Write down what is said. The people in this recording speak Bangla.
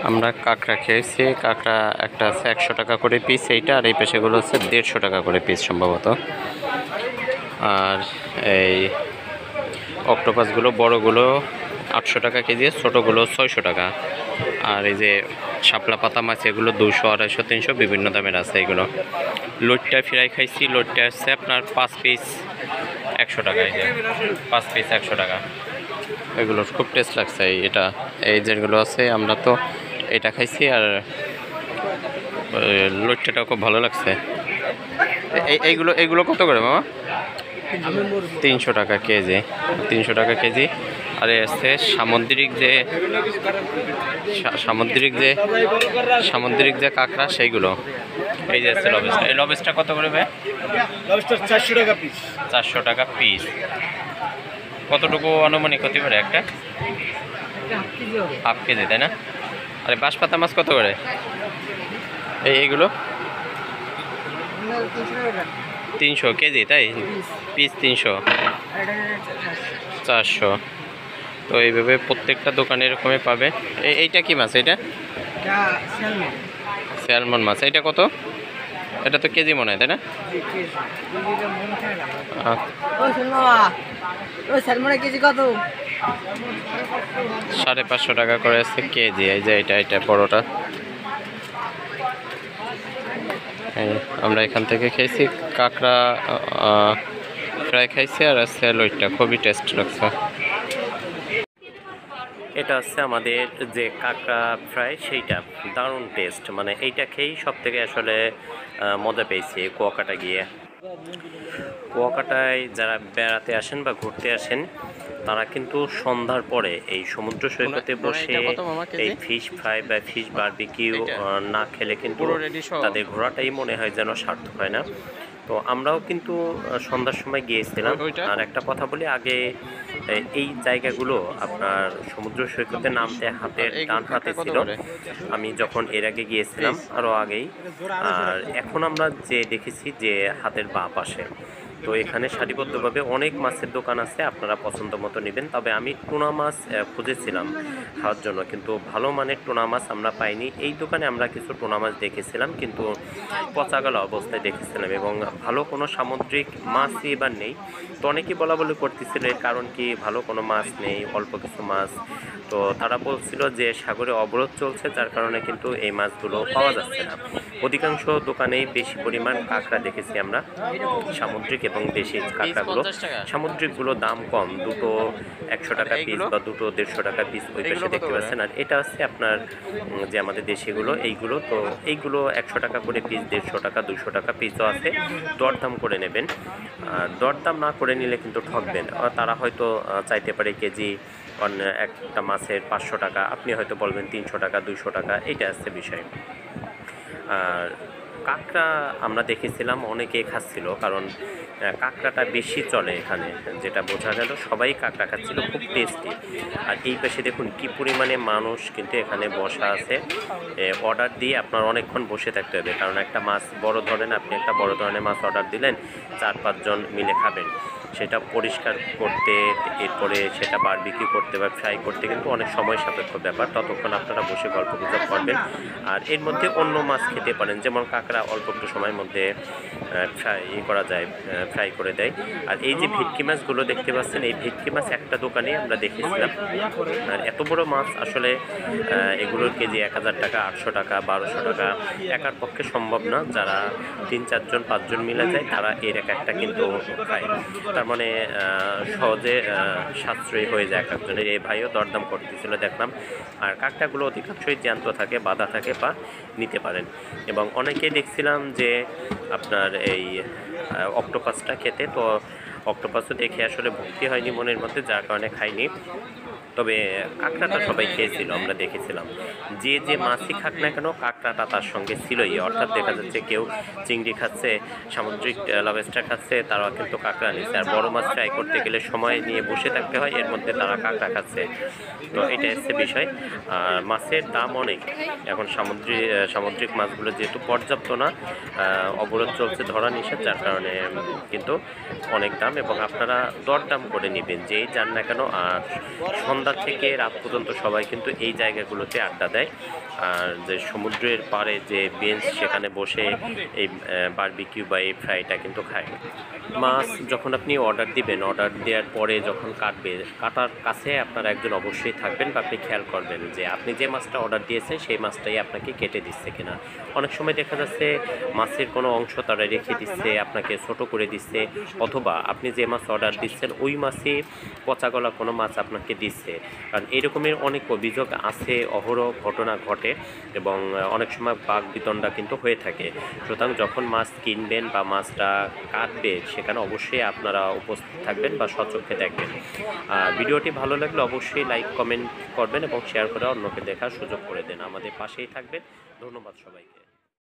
আমরা কাঁকড়া খেয়েছি। কাঁকড়া একটা আছে 100 টাকা করে পিস এইটা, আর এই পেশেগুলো হচ্ছে 150 টাকা করে পিস সম্ভবত। আর এই অক্টোপাসগুলো বড়গুলো 800 টাকা কেজি, ছোটোগুলো 600 টাকা। আর এই যে শাপলা পাতা মাছ এগুলো 200, 250, 300 বিভিন্ন দামের আছে এগুলো। লইট্টা ফ্রাই খাইছি, লইট্টা আসছে আপনার 5 পিস 100 টাকা। এই যে 5 পিস 100 টাকা, এগুলো খুব টেস্ট লাগছে। এটা এই যেগুলো আছে আমরা তো এটা খাইছি, আর লইট্টাটাও খুব ভালো লাগছে। এইগুলো এইগুলো কত করে মামা? 300 টাকা কেজি, 300 টাকা কেজি। আর আছে সামুদ্রিক যে সামুদ্রিক যে কাঁকড়া সেইগুলো। এই যে আছে লবেস্টার। এই লবেস্টার কত করে ভাই? লবস্টার 400 টাকা পিস। 400 টাকা পিস। কতটুকু আনুমানিক হতে পারে একটা? হাফ কেজি, তাই না? আরে বাঁশপাতা মাছ কত করে? এইগুলো 300 কেজি, তাই? পিস 300, 400। তো এইভাবে প্রত্যেকটা দোকানে এরকমই পাবে। এইটা কি মাছ? এটা স্যালমন মাছ। এইটা কত? এটা তো কেজি মনে হয়, তাই না? 550 টাকা করে আছে কেজি। এই যে এটা বড়টা। আমরা এখান থেকে খেয়েছি কাঁকড়া ফ্রাই খাইছি, আর আছে লইট্টা, খুবই টেস্ট লাগছে। এটা হচ্ছে আমাদের যে কাঁকড়া ফ্রাই, সেইটা দারুণ টেস্ট। মানে এইটা খেয়েই সব থেকে আসলে মজা পেয়েছি কুয়াকাটা গিয়ে। কুয়াকাটায় যারা বেড়াতে আসেন বা ঘুরতে আসেন, তারা কিন্তু সন্ধ্যার পরে এই সমুদ্র সৈকতে বসে এই ফিশ ফ্রাই বা ফিশ বারবিকিউ না খেলে কিন্তু তাদের ঘোরাটাই মনে হয় যেন সার্থক হয় না। তো আমরাও কিন্তু সন্ধ্যার সময় গিয়েছিলাম। আর একটা কথা বলি, আগে এই জায়গাগুলো আপনার সমুদ্র সৈকতে নামতে হাতের ডান হাতে ছিল আমি যখন এর আগে গিয়েছিলাম, আরও আগেই। আর এখন আমরা যে দেখেছি যে হাতের বাঁ পাশে। তো এখানে সারিবদ্ধভাবে অনেক মাছের দোকান আছে, আপনারা পছন্দ মতো নেবেন। তবে আমি টুনা মাছ খুঁজেছিলাম খাওয়ার জন্য, কিন্তু ভালো মানের টুনা মাছ আমরা পাইনি। এই দোকানে আমরা কিছু টুনা মাছ দেখেছিলাম, কিন্তু পচা গলা অবস্থায় দেখেছিলাম, এবং ভালো কোনো সামুদ্রিক মাছই এবার নেই। তো অনেকেই বলা বলি করতেছিল এর কারণ কি, ভালো কোনো মাছ নেই, অল্প কিছু মাছ। তো তারা বলছিল যে সাগরে অবরোধ চলছে, যার কারণে কিন্তু এই মাছগুলো পাওয়া যাচ্ছে না। অধিকাংশ দোকানেই বেশি পরিমাণ কাঁকড়া দেখেছি আমরা, সামুদ্রিক এবং দেশি কাঁকড়াগুলো। সামুদ্রিকগুলো দাম কম, দুটো 100 টাকা পিস বা দুটো 150 টাকা পিস ওই পাশে দেখতে পাচ্ছেন। আর এটা হচ্ছে আপনার যে আমাদের দেশিগুলো, এইগুলো তো এইগুলো 100 টাকা করে পিস, 150 টাকা, 200 টাকা পিসও আছে। দরদাম করে নেবেন, দরদাম না করে নিলে কিন্তু ঠকবেন। তারা হয়তো চাইতে পারে কেজি একটা মাছের 500 টাকা, আপনি হয়তো বলবেন 300 টাকা, 200 টাকা, এইটা আসছে বিষয়। আর কাঁকড়া আমরা দেখেছিলাম অনেকেই খাচ্ছিল, কারণ কাঁকড়াটা বেশি চলে এখানে, যেটা বোঝা গেল। সবাই কাঁকড়া খাচ্ছিল, খুব টেস্টি। আর এই পাশে দেখুন কি পরিমাণে মানুষ কিন্তু এখানে বসা আছে। অর্ডার দিয়ে আপনার অনেকক্ষণ বসে থাকতে হবে, কারণ একটা মাছ বড় ধরেন, আপনি একটা বড় ধরনের মাছ অর্ডার দিলেন, 4-5 জন মিলে খাবেন। সেটা পরিষ্কার করতে, এরপরে সেটা বারবিকিউ করতে বা ফ্রাই করতে কিন্তু অনেক সময় সাপেক্ষ ব্যাপার। ততক্ষণ আপনারা বসে গল্প গুজব করবেন। আর এর মধ্যে অন্য মাছ খেতে পারেন, যেমন কাঁকড়া অল্প একটু সময়ের মধ্যে করা যায়, ফ্রাই করে দেয়। আর এই যে ভেটকি মাছগুলো দেখতে পাচ্ছেন, এই ভেটকি মাছ একটা দোকানে আমরা দেখেছিলাম। আর এত বড় মাছ আসলে এগুলোর কেজি 1000 টাকা, 800 টাকা, 1200 টাকা একার পক্ষে সম্ভব না। যারা 3-4 জন 5 জন মিলে যায়, তারা এর একটা কিন্তু খায়। তার মানে সহজে সাশ্রয়ী হয়ে যায় এক একজনের। এই ভাইও দরদাম করতেছিল দেখলাম। আর কাঁকড়াগুলো অধিকাংশই জ্যান্ত থাকে, বাঁধা থাকে, বা নিতে পারেন। এবং অনেকেই দেখছিলাম যে আপনার এই অক্টোপাসটা খেতে, তো অক্টোপাসও দেখে আসলে ভক্তি হয়নি মনের মধ্যে, যার কারণে খাইনি। তবে কাঁকড়াটা সবাই খেয়েছিল, আমরা দেখেছিলাম। যে যে মাছই খাক না কেন, কাঁকড়াটা তার সঙ্গে ছিলই। অর্থাৎ দেখা যাচ্ছে কেউ চিংড়ি খাচ্ছে, সামুদ্রিক লবস্টার খাচ্ছে, তারা কিন্তু কাঁকড়া নিচ্ছে। আর বড় মাছ ফ্রাই করতে গেলে সময় নিয়ে বসে থাকতে হয়, এর মধ্যে তারা কাঁকড়া খাচ্ছে। তো এটা হচ্ছে বিষয়। আর মাছের দাম অনেক এখন। সামুদ্রিক মাছগুলো যেহেতু পর্যাপ্ত না, অবরোধ চলছে, ধরা নিষেধ, যার কারণে কিন্তু অনেক দাম। এবং আপনারা দরদাম করে নেবেন যেই যান না কেন। আর সন্ধ্যা সন্ধ্যা থেকে রাত পর্যন্ত সবাই কিন্তু এই জায়গাগুলোতে আড্ডা দেয়। আর যে সমুদ্রের পাড়ে যে বেঞ্চ, সেখানে বসে এই বারবিকিউ বা এই ফ্রাইটা কিন্তু খায়। মাছ যখন আপনি অর্ডার দিবেন, অর্ডার দেওয়ার পরে যখন কাটার কাছে আপনারা একজন অবশ্যই থাকবেন বা আপনি খেয়াল করবেন যে আপনি যে মাছটা অর্ডার দিয়েছেন সেই মাছটাই আপনাকে কেটে দিচ্ছে কিনা। অনেক সময় দেখা যাচ্ছে মাছের কোনো অংশ তারা রেখে দিচ্ছে, আপনাকে ছোট করে দিচ্ছে, অথবা আপনি যে মাছ অর্ডার দিচ্ছেন ওই মাছে পচা গলা কোনো মাছ আপনাকে দিচ্ছে। কারণ এরকমের অনেক অভিযোগ আছে, অহরহ ঘটনা ঘটে এবং অনেক সময় বাক বিতণ্ডা কিন্তু হয়ে থাকে। সুতরাং যখন মাছ কিনবেন বা মাছটা কাটবে সেখানে অবশ্যই আপনারা উপস্থিত থাকবেন বা সচক্ষে দেখবেন। ভিডিওটি ভালো লাগলে অবশ্যই লাইক কমেন্ট করবেন এবং শেয়ার করে অন্যকে দেখার সুযোগ করে দেন। আমাদের পাশেই থাকবেন। ধন্যবাদ সবাইকে।